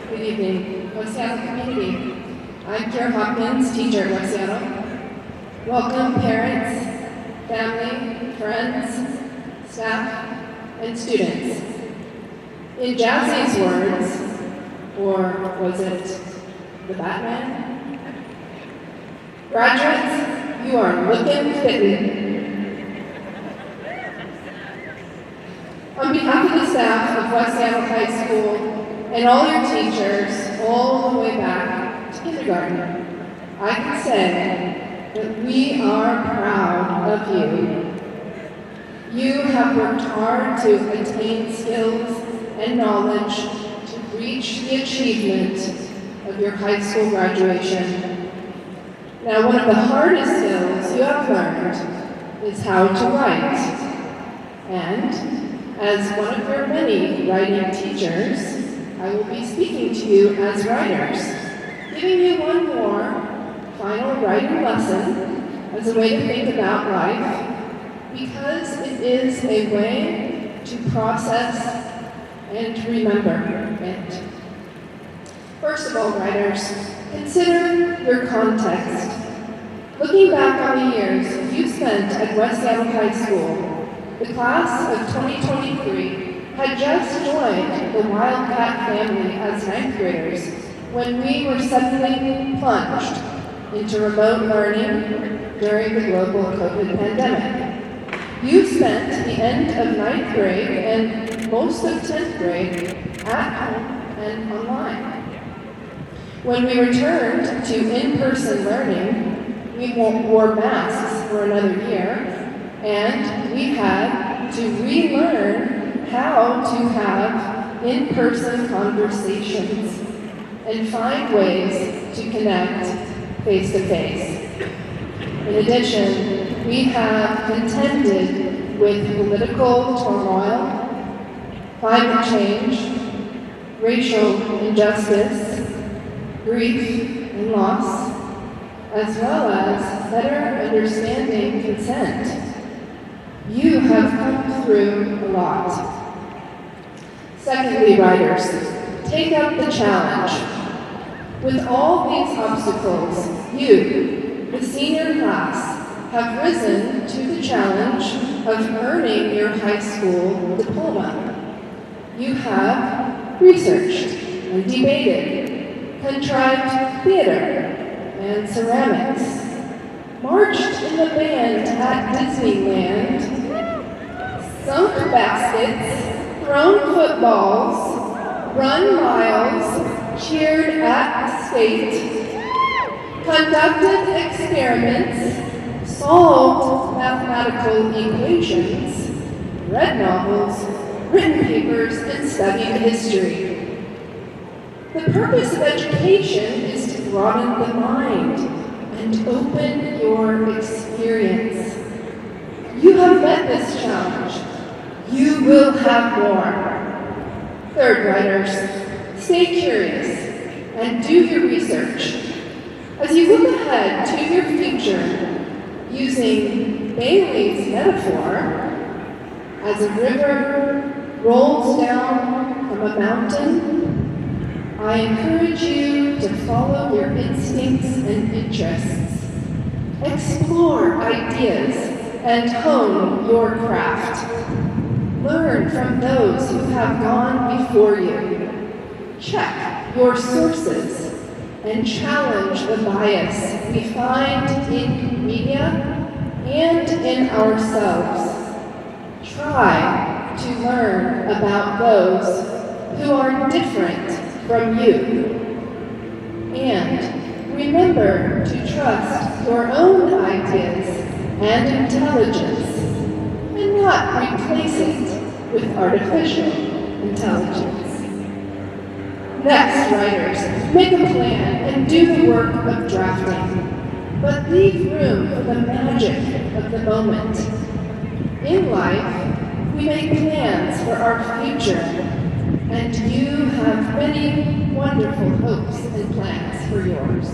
Good evening, West Seattle community. I'm Kira Hopkins, teacher at West Seattle. Welcome parents, family, friends, staff, and students. In Jazzy's words, or was it the Batman? Graduates, you are looking fitting. On behalf of the staff of West Seattle High School and all your teachers, all the way back to kindergarten, I can say that we are proud of you. You have worked hard to attain skills and knowledge to reach the achievement of your high school graduation. Now, one of the hardest skills you have learned is how to write. And as one of your many writing teachers, I will be speaking to you as writers, giving you one more final writing lesson as a way to think about life, because it is a way to process and remember it. First of all, writers, consider your context. Looking back on the years you spent at West Seattle High School, the class of 2023 had just joined the Wildcat family as ninth graders when we were suddenly plunged into remote learning during the global COVID pandemic. You spent the end of ninth grade and most of 10th grade at home and online. When we returned to in-person learning, we wore masks for another year, and we had to relearn how to have in-person conversations and find ways to connect face-to-face. In addition, we have contended with political turmoil, climate change, racial injustice, grief and loss, as well as better understanding consent. You have come through a lot. Secondly, writers, take up the challenge. With all these obstacles, you, the senior class, have risen to the challenge of earning your high school diploma. You have researched and debated, contrived theater and ceramics, marched in the band at Disneyland, sunk baskets, thrown footballs, run miles, cheered at state, conducted experiments, solved mathematical equations, read novels, written papers, and studied history. The purpose of education is to broaden the mind and open your experience. You have met this challenge. You will have more. Third, writers, stay curious and do your research. As you look ahead to your future, using Bailey's metaphor, as a river rolls down from a mountain, I encourage you to follow your instincts and interests. Explore ideas and hone your craft. Learn from those who have gone before you. Check your sources and challenge the bias we find in media and in ourselves. Try to learn about those who are different from you. And remember to trust your own ideas and intelligence and not replace it with artificial intelligence. Next, writers, make a plan and do the work of drafting, but leave room for the magic of the moment. In life, we make plans for our future, and you have many wonderful hopes and plans for yours.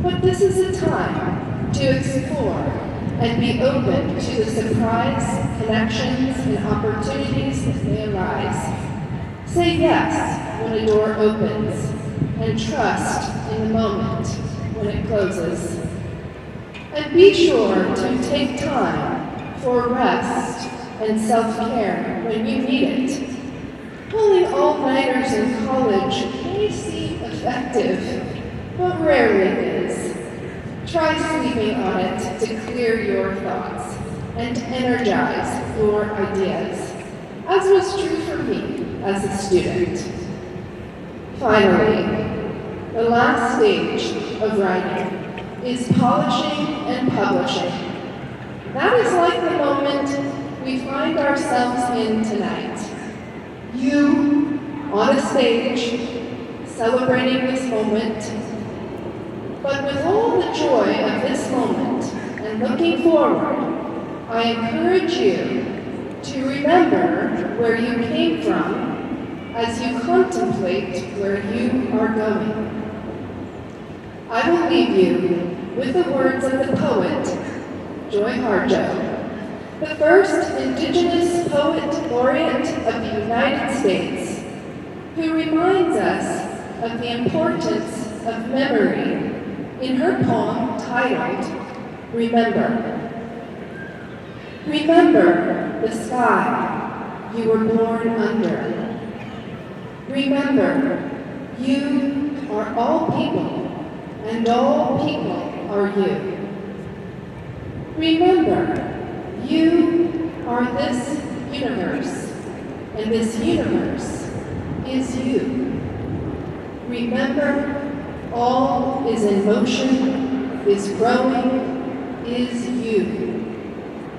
But this is a time to explore and be open to the surprise, connections, and opportunities that may arise. Say yes when a door opens, and trust in the moment when it closes. And be sure to take time for rest and self-care when you need it. Pulling all-nighters in college may seem effective, but rarely is. Try sleeping on it to clear your thoughts and energize your ideas, as was true for me as a student. Finally, the last stage of writing is polishing and publishing. That is like the moment we find ourselves in tonight. You, on a stage, celebrating this moment, but with all the joy of this moment and looking forward, I encourage you to remember where you came from as you contemplate where you are going. I will leave you with the words of the poet, Joy Harjo, the first Indigenous Poet Laureate of the United States, who reminds us of the importance of memory in her poem titled, Remember. Remember the sky you were born under. Remember, you are all people, and all people are you. Remember, you are this universe, and this universe is you. Remember, all is in motion, is growing, is you.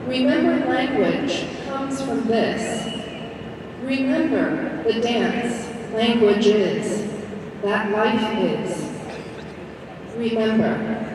Remember, language comes from this. Remember, the dance language is, that life is. Remember.